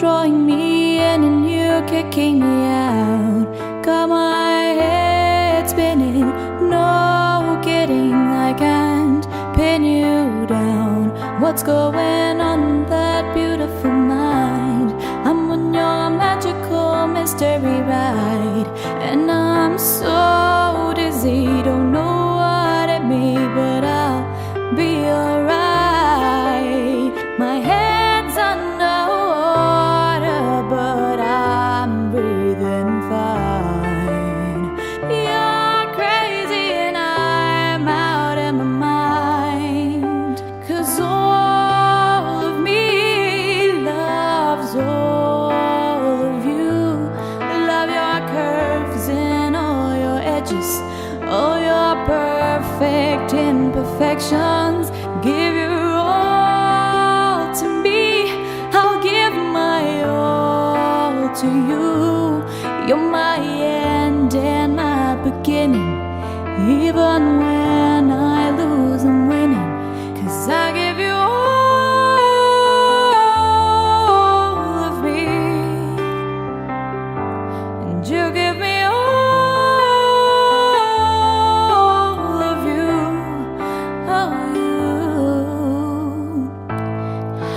drawing me in and you kicking me out. Got my head spinning, no kidding, I can't pin you down. What's going on in that beautiful mind? I'm on your magical mystery ride, and I'm so dizzy, don't know what it means, but I'll be alright. My head's underwater, but I'm breathing fine. You're crazy and I'm out of my mind, 'cause all of me loves all of you. Love your curves and all your edges, all your perfect imperfections. Give your all to me, I'll give my all to you. You're my end and my beginning, even when I lose I'm winning, 'cause I give you all of me, and you give me all of you. Oh, you.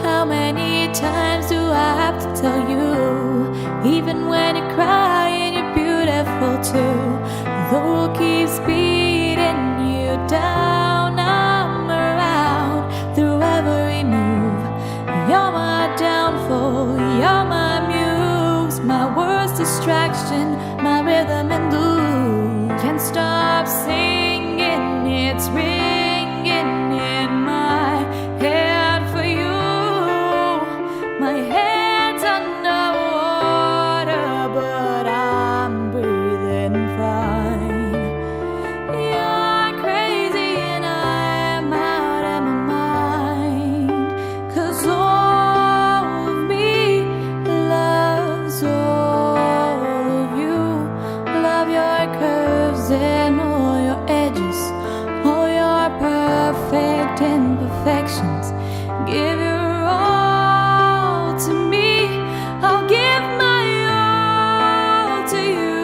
How many times do I have to tell you? Even when you're crying, you're beautiful too. The world keeps beating you down, I'm around through every move. You're my downfall, you're my muse, my worst distraction, my rhythm and blues. Can't stop singing, it's ringing in my head for you. My head's underwater, but I'm breathing fine. You're crazy and I'm out of my mind, 'cause all of me loves all of you. Love your curves and all your edges, all your perfect imperfections. Give your all to me, I'll give my all to you.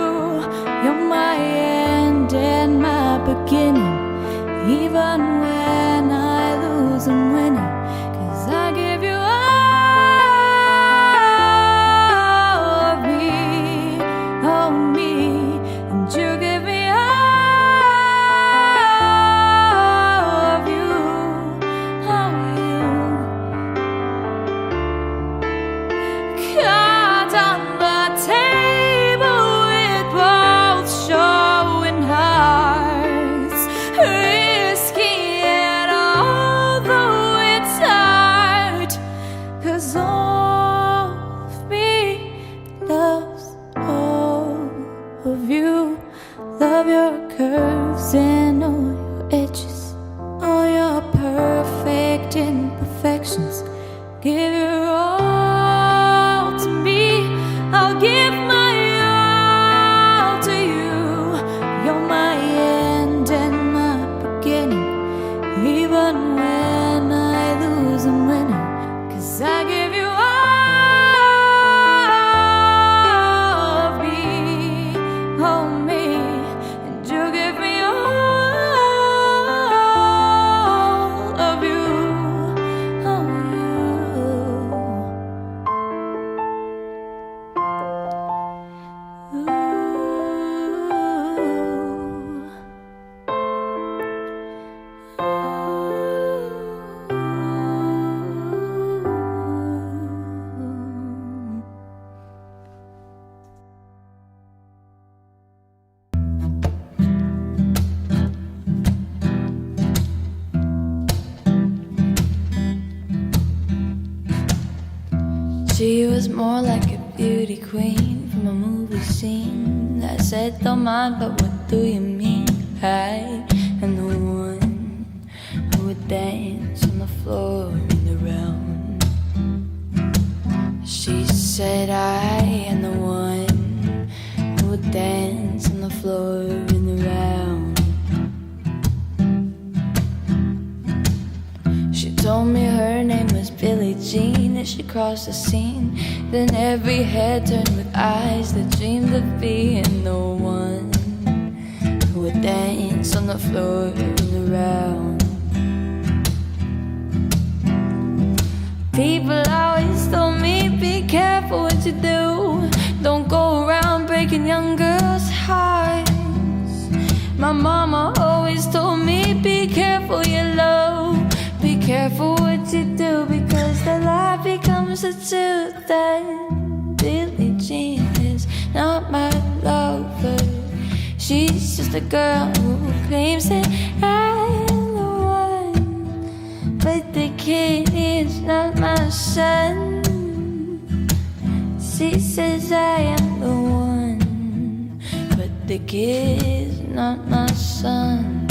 You're my end and my beginning, even when I lose I'm winning, 'cause I give you all of me, oh me, and you give me all of you, oh you. Cards on the table with both showing hearts, risky it although it's hard, 'cause all of me loves all of you. Love your curves and all your edges, all your perfect imperfections. Give your all to me, I'll give my all to you. You're my end and my beginning, even when I lose I'm winning, 'cause I give you all of me, oh me, and you give me all of you, oh you. She was more like a beauty queen from a movie scene. I said, don't mind, but what do you mean? I am the one who would dance on the floor in the round. She said, I am the one who would dance on the floor in the round. She told me her name was Billie Jean, that she across the scene. Then every head turned with eyes that dreamed of being the one who would dance on the floor and around. People always told me, be careful what you do. Don't go around breaking young girls' hearts. My mama always told me, be careful your love. Be careful what you do, because the lie becomes the truth. That Billie Jean is not my lover. She's just a girl who claims that I am the one, but the kid is not my son. She says I am the one, but the kid is not my son.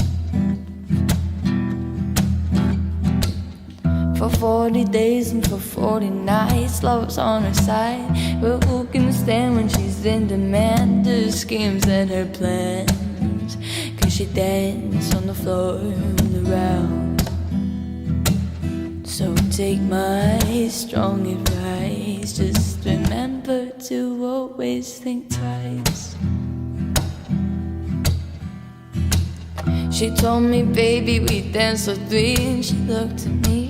For 40 days and for 40 nights, love's on her side. But who can stand when she's in demand? Her schemes and her plans, 'cause she danced on the floor and around. So take my strong advice, just remember to always think twice. She told me, baby, we danced for three. And she looked at me,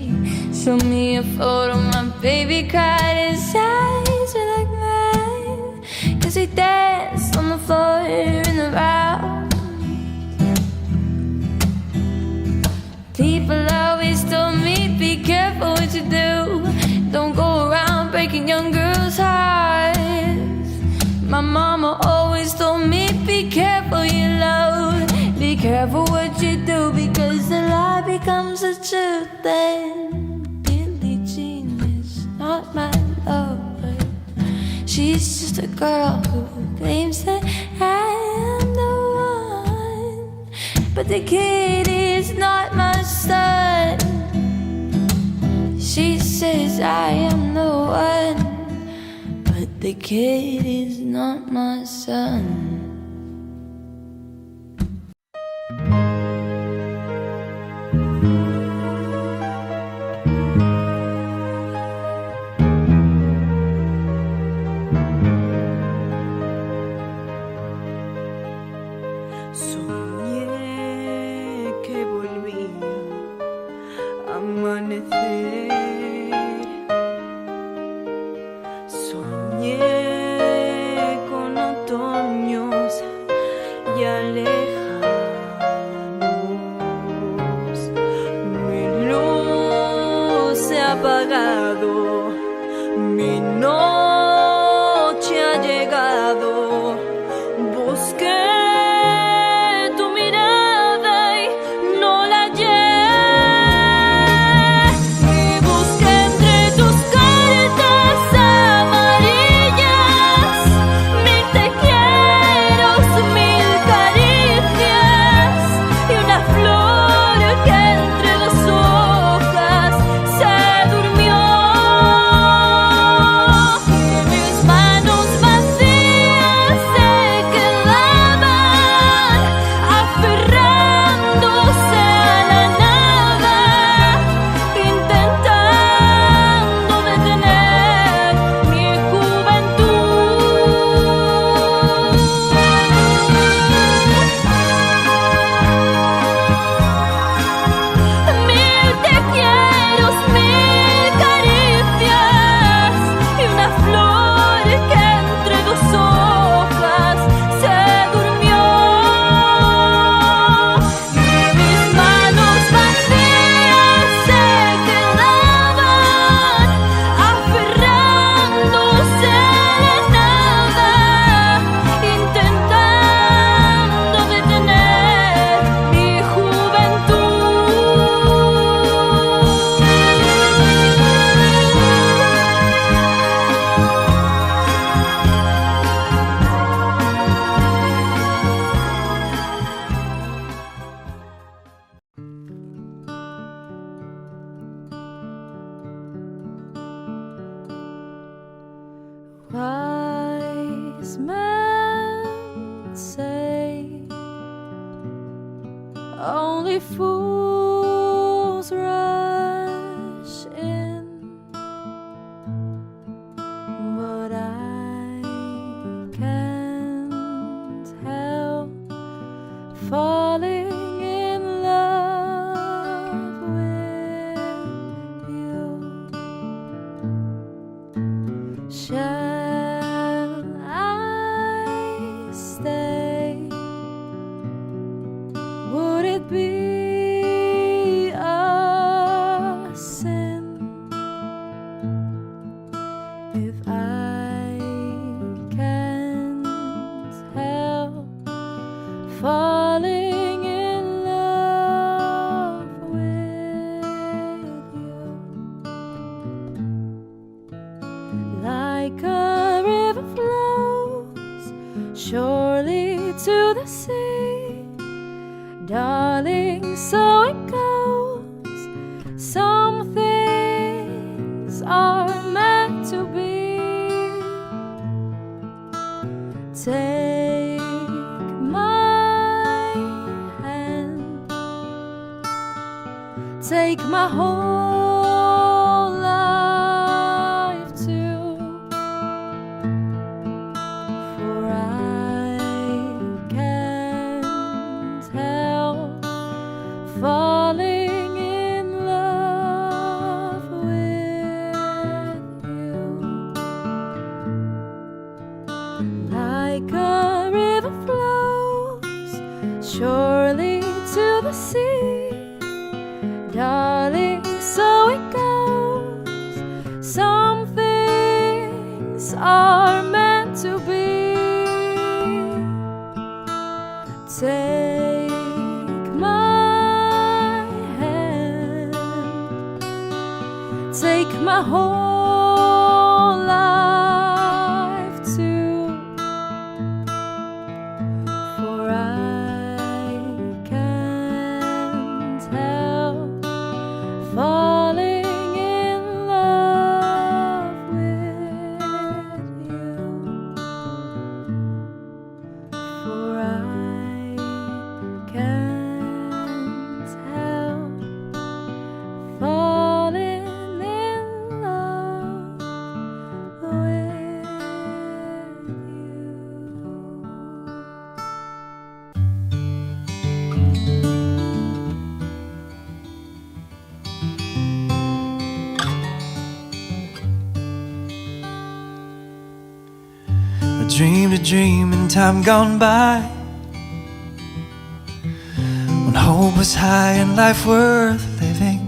showed me a photo. My baby cried, his eyes were like mine, 'cause we danced on the floor and around. People always told me, be careful what you do. Don't go around breaking young girls' hearts. My mama always told me, be careful you love. Be careful what you do, because the lie becomes the truth. Then Billie Jean is not my lover. She's just a girl who claims that I am the one, but the kid is not my son. She says I am the one, but the kid is not my son. Wise men say only fools rush in, Shall I stay? Would it be a sin if I can't help falling in love with you? Like a river flows surely to the sea, darling, so it goes. Some things are meant to be. Take my hand, take my whole life too, for I can't help falling in love with you. Like a river flows surely to the sea, darling, so it goes. Some things are meant to be. Take my hand, take my whole life too, for I can't help falling in love with you, for I can't help falling in love with you. I dreamed a dream in time gone by, when hope was high and life worth living.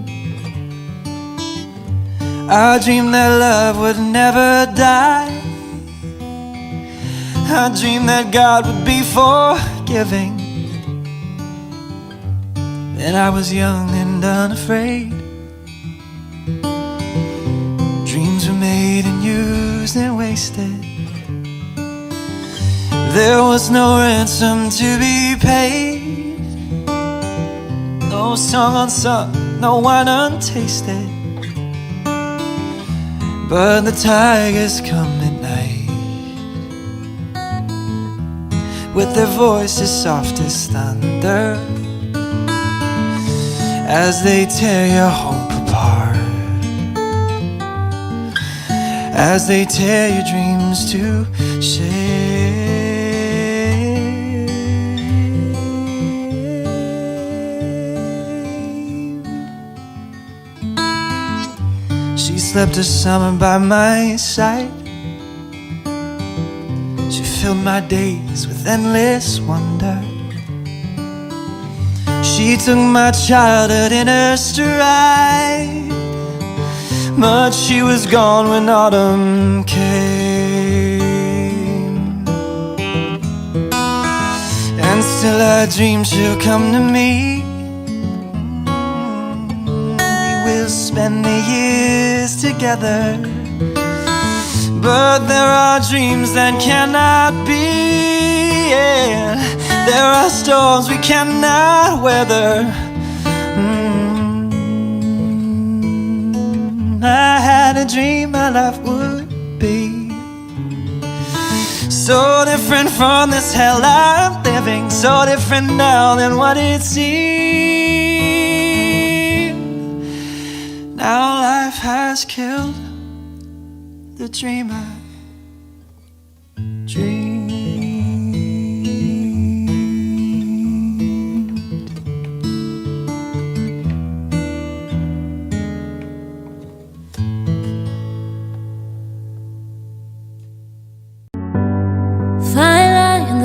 I dreamed that love would never die. I dreamed that God would be forgiving. Then I was young and unafraid. Dreams were made and used and wasted. There was no ransom to be paid, no song unsung, no wine untasted. But the tigers come at night, with their voices soft as thunder, as they tear your hope apart, as they tear your dreams to shame. She slept a summer by my side. She filled my days with endless wonder. She took my childhood in her stride, but she was gone when autumn came. And still I dream she'll come to me. We will spend the years together, but there are dreams that cannot be, yeah. There are storms we cannot weather. I had a dream my life would be so different from this hell I'm living, so different now than what it seemed. Now life has killed the dream I dreamed.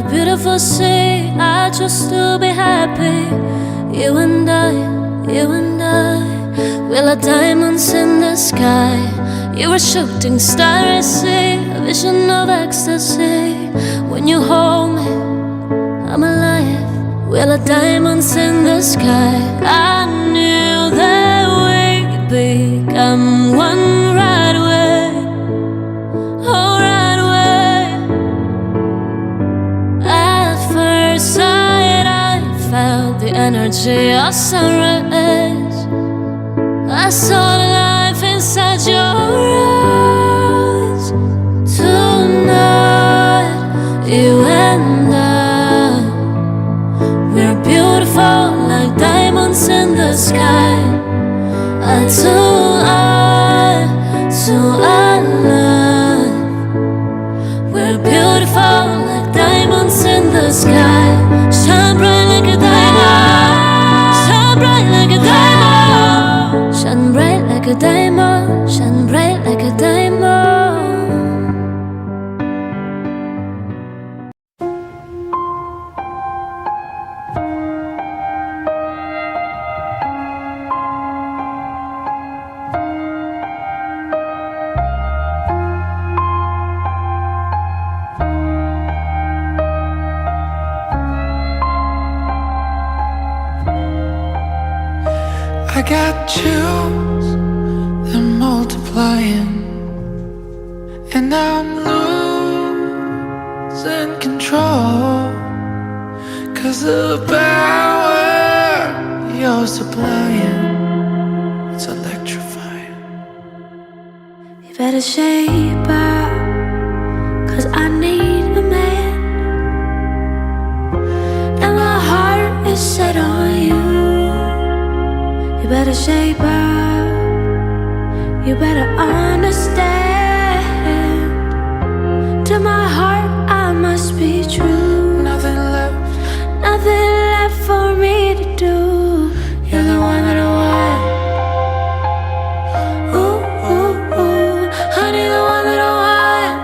beautiful sea. I choose to be happy. You and I, you and I. We like diamonds in the sky. You were shooting star, I see a vision of ecstasy. When you hold me, I'm alive. We like diamonds in the sky. I knew that we'd become one right away. Oh, right away. At first sight, I felt the energy of sunrise. I saw the life inside your eyes. Tonight, you and I, we're beautiful like diamonds in the sky. Eye to life, we're beautiful like diamonds in the sky. Shine bright like a diamond. Shine bright like a diamond. Shine bright like a diamond. Shine bright like a diamond. I got chills, they're multiplying, and I'm losing control. 'Cause the power you're supplying, it's electrifying. You better shape up, 'cause I need a man, and my heart is set on you. You better shape up, you better understand. To my heart I must be true. Nothing left for me to do. You're the one that I want. Ooh, ooh, ooh, honey, the one that I want.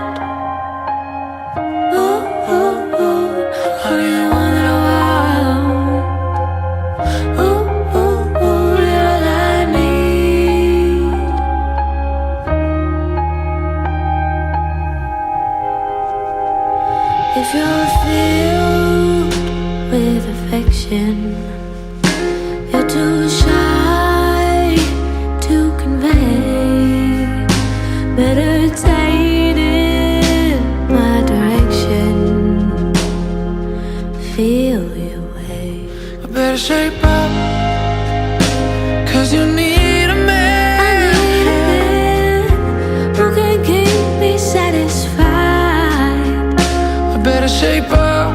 Ooh, ooh, ooh, honey, the one that I want. Ooh, ooh, ooh, you're all I need. If you're filled with affection, you're too shy to convey. Better take it my direction. Feel your way. I better shape up, 'cause you need a man. I need a man who can keep me satisfied. I better shape up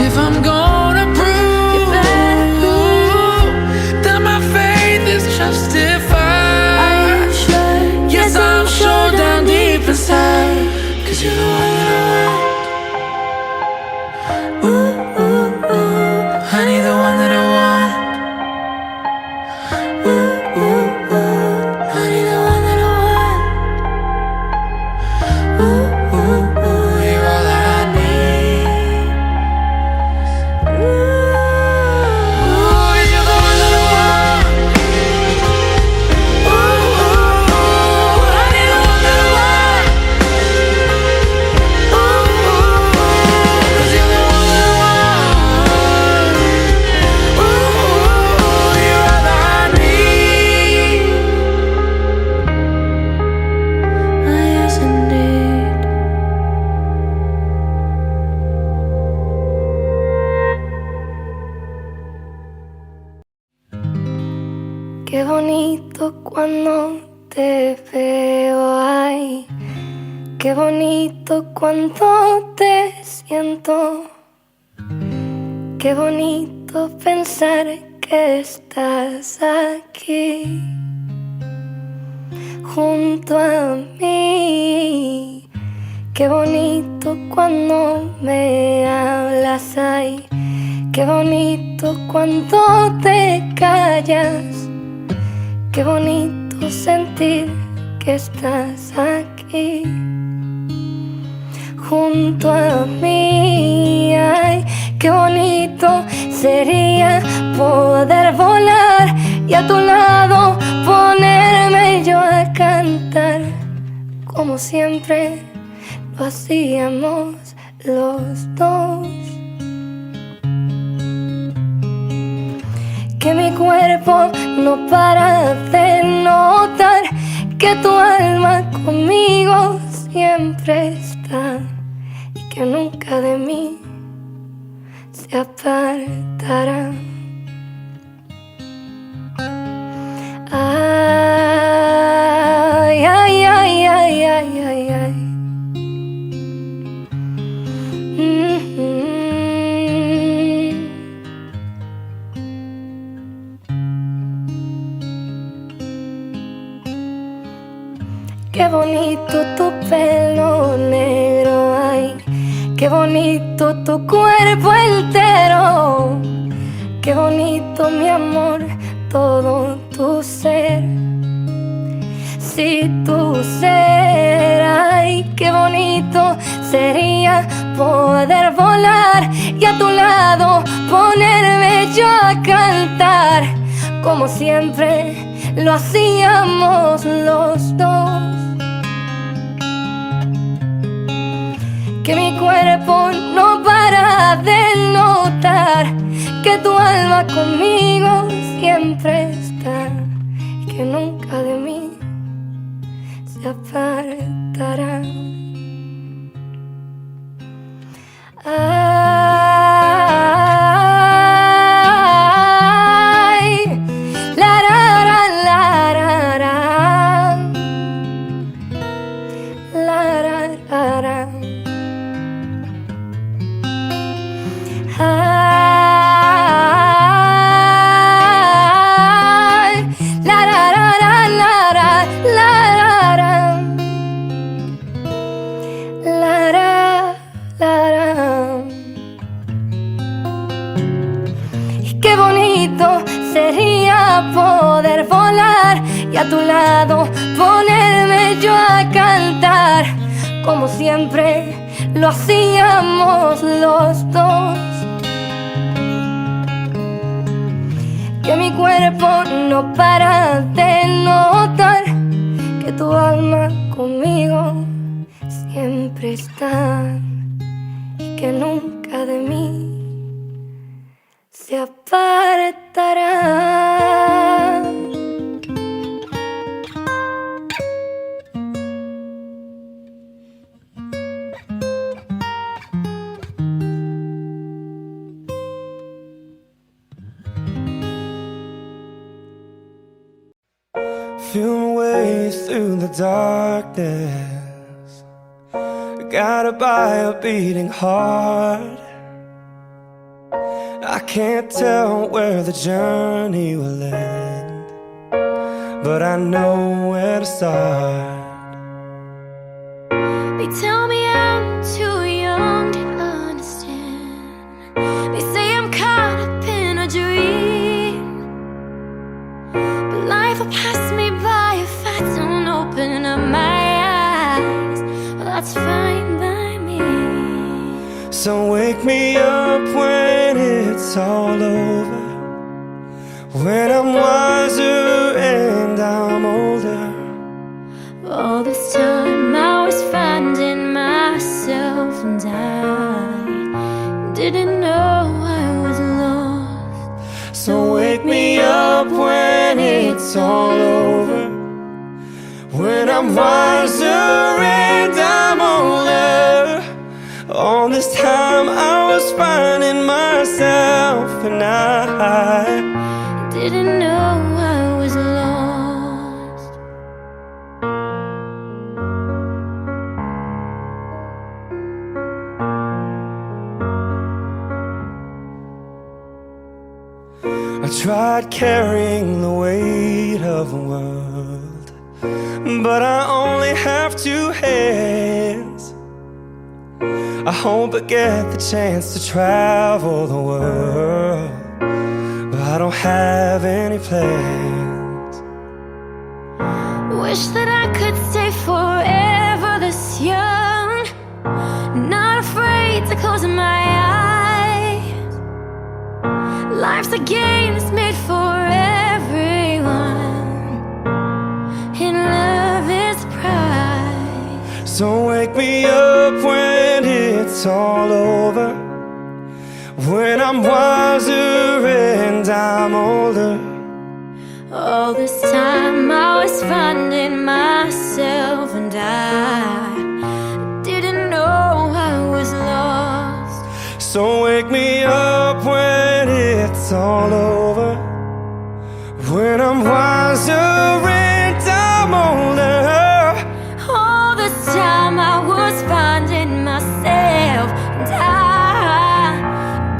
if I'm gonna prove that my faith is justified. Are you sure? Yes, I'm sure down deep inside, 'cause you're the one that I want. Ooh, ooh, ooh, honey, the one that I want. Ooh, ooh, ooh, honey, the one that I want. Ooh, ooh, ooh, you're all I need. Ooh, you're the one that I want. Ooh, ooh, ooh, honey, the one that I want. Ooh, ooh, ooh, 'cause you're the one that I want. Ooh, ooh, you're all I need. Oh, yes, indeed. Qué bonito cuando te veo ahí. Qué bonito cuando te siento. Qué bonito pensar que estás aquí junto a mí. Qué bonito cuando me hablas ahí. Qué bonito cuando te callas. Qué bonito sentir que estás aquí junto a mí. Qué bonito sería poder volar y a tu lado ponerme yo a cantar, como siempre lo hacíamos los dos. Que mi cuerpo no para de notar que tu alma conmigo siempre está y que nunca de mí se apartará. Ay, ay, ay, ay, ay, ay, ay. Qué bonito tu pelo negro, ay, qué bonito tu cuerpo entero, qué bonito mi amor, todo tu ser. Si tu ser, ay, qué bonito sería poder volar y a tu lado ponerme yo a cantar, como siempre lo hacíamos los dos. Que mi cuerpo no para de notar que tu alma conmigo siempre está y que nunca de mí se apartará. Ay, la ra ra la ra ra, la ra ra ra. Ay, la ra ra ra la ra, la ra ra, la ra la ra. Y qué bonito sería poder volar y a tu lado ponerme yo a cantar, como siempre lo hacíamos los dos. Que mi cuerpo no para de notar que tu alma conmigo siempre está y que nunca de mí se apartará. Feel my way through the darkness, guided by a beating heart. I can't tell where the journey will end, but I know where to start. They tell me I'm too young to understand. They say I'm caught up in a dream, but life will pass me by if I don't open up my eyes. Well, that's fine by me. So wake me up when it's all over, when I'm wiser and I'm older. All this time I was finding myself, and I didn't know I was lost. So wake me up when it's all over, when I'm wiser and I'm older. All this time I was finding myself, and I didn't know I was lost. I tried carrying the weight of the world, but I only have two hands. I hope I get the chance to travel the world, but I don't have any plans. Wish that I could stay forever this young, not afraid to close my eyes. a game that's made for everyone, and love is pride. So wake me up when it's all over, when I'm wiser and I'm older. All this time I was finding myself, and I didn't know I was lost. So wake me up when it's all over, when I'm wiser and I'm older. All this time I was finding myself, and I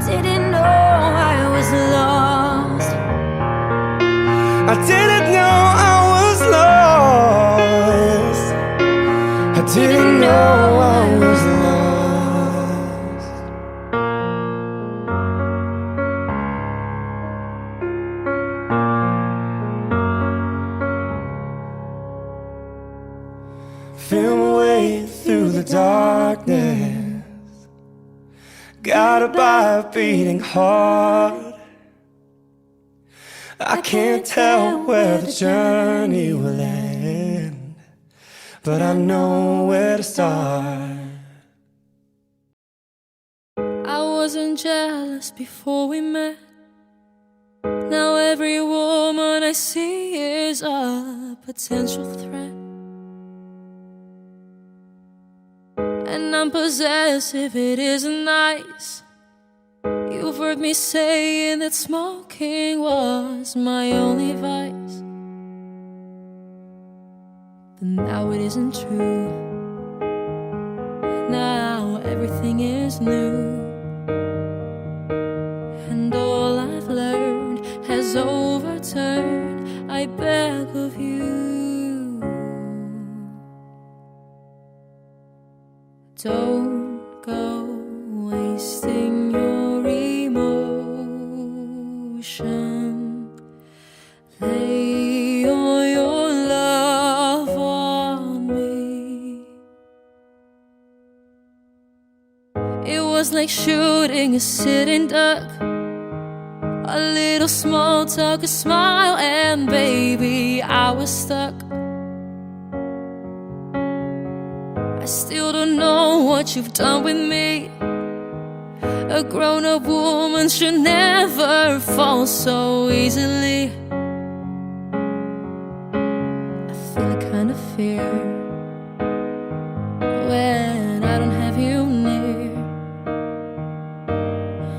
didn't know I was lost. I didn't know I was lost. I didn't know I was lost. Feel my way through the darkness, guided by a beating heart. I can't tell where the journey will end, but I know where to start. I wasn't jealous before we met. Now every woman I see is a potential threat. And I'm possessive, it isn't nice. You've heard me saying that smoking was my only vice, but now it isn't true. Now everything is new, and all I've learned has overturned. I beg of you, don't go wasting your emotion. Lay all your love on me. It was like shooting a sitting duck, a little small talk, a smile, and baby, I was stuck. I still don't know what you've done with me. A grown-up woman should never fall so easily. I feel a kind of fear when I don't have you near.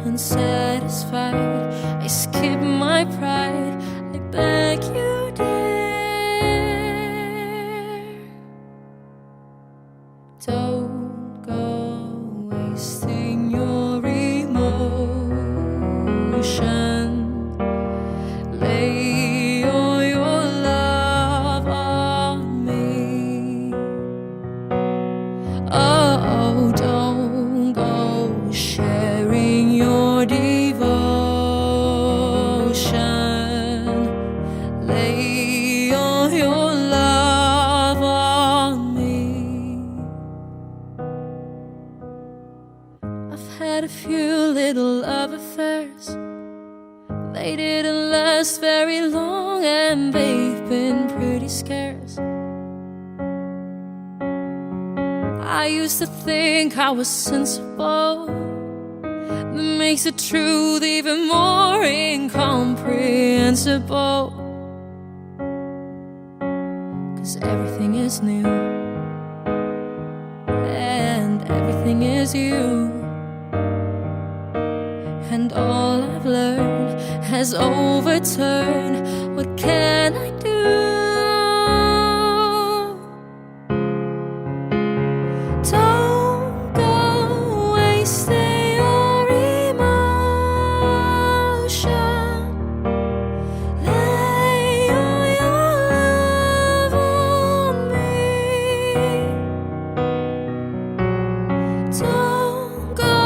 Unsatisfied, I skip my pride. I beg you, dear, don't go wasting your emotion. Lay all your love on me. Oh, don't go sharing your devotion. Lay all your love on me. I've had a few little love affairs. They didn't last very long, and they've been pretty scarce. I used to think I was sensible. That makes the truth even more incomprehensible. 'Cause everything is new, and everything is you. And all I've learned has overturned. What can I do? Don't go wasting your emotion. Lay all your love on me. Don't go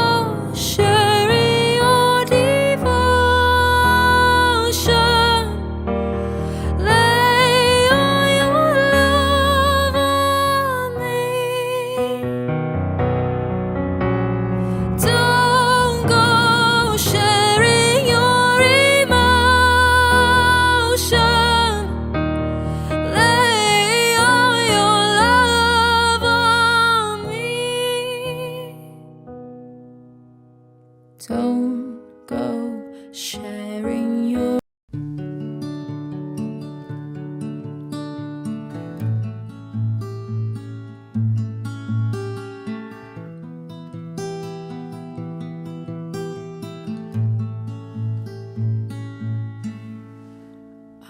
sharing your devotion. Lay Don't go sharing your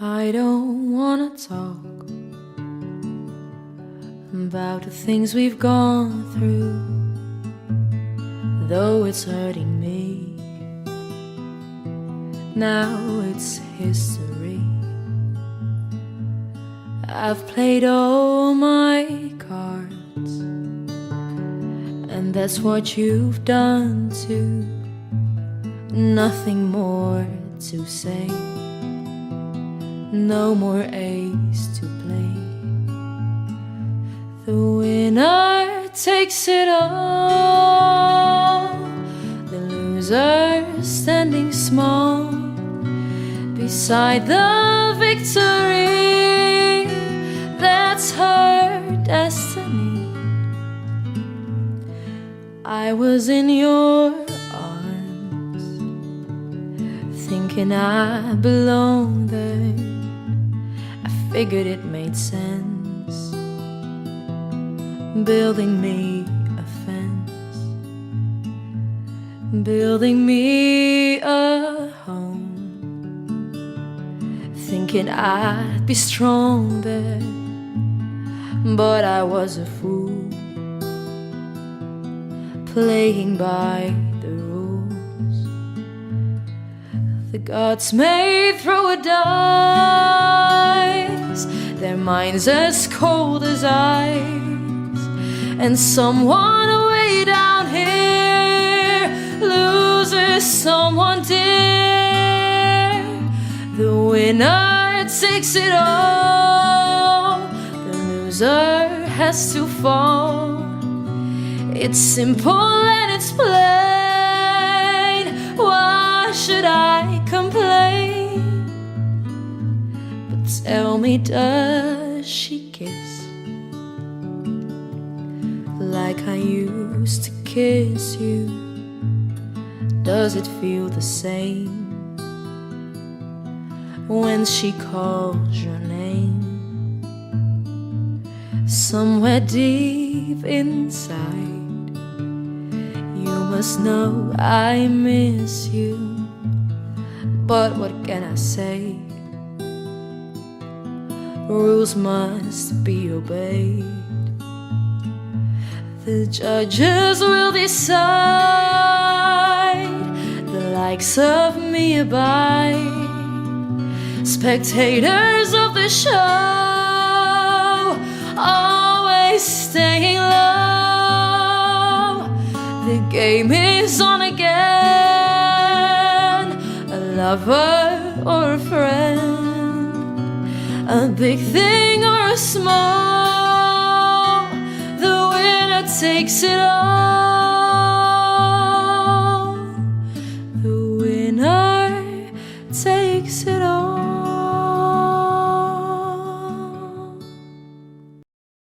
I don't wanna talk about the things we've gone through, though it's hurting me. Now it's history. I've played all my cards, and that's what you've done too. Nothing more to say, no more ace to play. The winner takes it all, the loser standing small beside the victory. That's her destiny. I was in your arms, thinking I belonged there. I figured it made sense, building me a fence, building me a home, thinking I'd be strong there. But I was a fool, playing by the rules the gods made throw a dice. Their minds as cold as ice, and someone way down here loses someone dear. The winner takes it all, the loser has to fall. It's simple and it's plain. Why should I complain? But tell me, does she kiss like I used to kiss you? Does it feel the same when she calls your name? Somewhere deep inside, you must know I miss you. But what can I say? Rules must be obeyed. The judges will decide, the likes of me abide. Spectators of the show, always staying low. The game is on again, a lover or a friend, a big thing or a small. The winner takes it all, the winner takes it all.